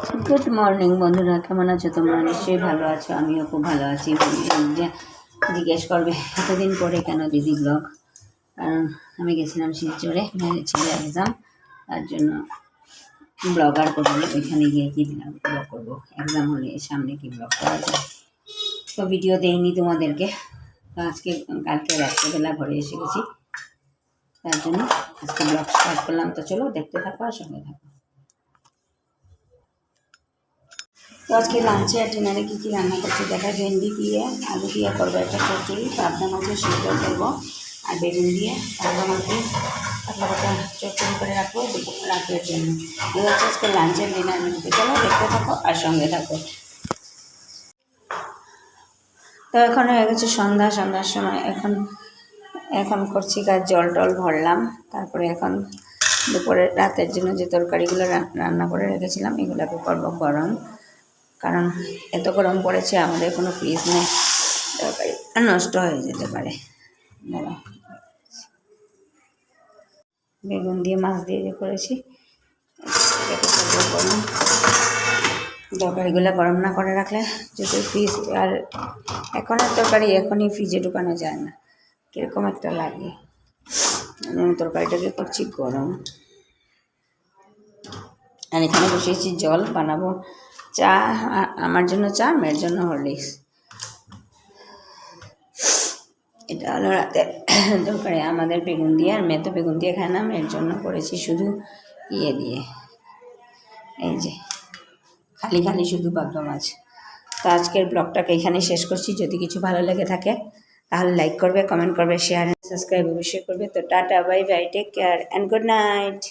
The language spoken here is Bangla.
গুড মর্নিং বন্ধুরা, কেমন আছো তোমরা? নিশ্চয়ই ভালো আছো, আমিও খুব ভালো আছি। জিজ্ঞেস করবে এতদিন পরে কেন দিদি ব্লগ, কারণ আমি গেছিলাম শিলচরে, ছিল এক্সাম, তার জন্য ব্লগ আর করবো। ওইখানে গিয়ে কি ব্লগ করবো, এক্সাম হলে সামনে কি ব্লগ করা যায়, তো ভিডিও দেইনি তোমাদেরকে। তো আজকে কালকে রাত্রেবেলা ঘরে এসে গেছি, তার জন্য আজকে ব্লগ স্টার্ট করলাম। তো চলো দেখতে থাকো আর সঙ্গে থাকো। তো আজকে লাঞ্চে আর ডিনারে কী কী রান্না করছি দেখা, ভেন্ডি দিয়ে আলু দিয়ে করবো একটা চচ্চড়ি, পাবদা মাছের সিদ্ধ করবো, আর বেগুন দিয়ে পাবদা মাছকে পাতলা পাতলা চচ্চড়ি করে রাখবো রাতের জন্য। এই হচ্ছে আজকে লাঞ্চের ডিনার মেনুতে। চলো দেখতে থাকো আর সঙ্গে থাকো। তো এখন হয়ে গেছে সন্ধ্যার সময়, এখন করছি কাজ, জল টল ভরলাম। তারপরে এখন দুপুরে রাতের জন্য যে তরকারিগুলো রান্না করে রেখেছিলাম এগুলোকে করবো গরম, কারণ এত গরম পড়েছে, আমাদের কোনো ফ্রিজ নেই, তরকারি নষ্ট হয়ে যেতে পারে। বেগুন দিয়ে মাছ দিয়ে যে করেছি, তরকারিগুলো গরম না করে রাখলে যদি ফ্রিজ, আর এখনের তরকারি এখনই ফ্রিজে ঢুকানো যায় না, কীরকম একটা লাগে। তরকারিটাকে করছি গরম। আর এখানে বসিয়েছি জল, বানাবো চা, আমার জন্য চা, মেয়ের জন্য হরলিক্স। এটা হলো রাতে তরকারি আমাদের বেগুন দিয়ে, আর মেয়ে তো বেগুন দিয়ে খায় না, মেয়ের জন্য করেছি শুধু ইয়ে দিয়ে, এই যে খালি খালি শুধু পাবদা মাছ। তো আজকের ব্লগটাকে এখানে শেষ করছি। যদি কিছু ভালো লেগে থাকে তাহলে লাইক করবে, কমেন্ট করবে, শেয়ার অ্যান্ড সাবস্ক্রাইব অবশ্যই করবে। তো tata, bye bye, take care and good night.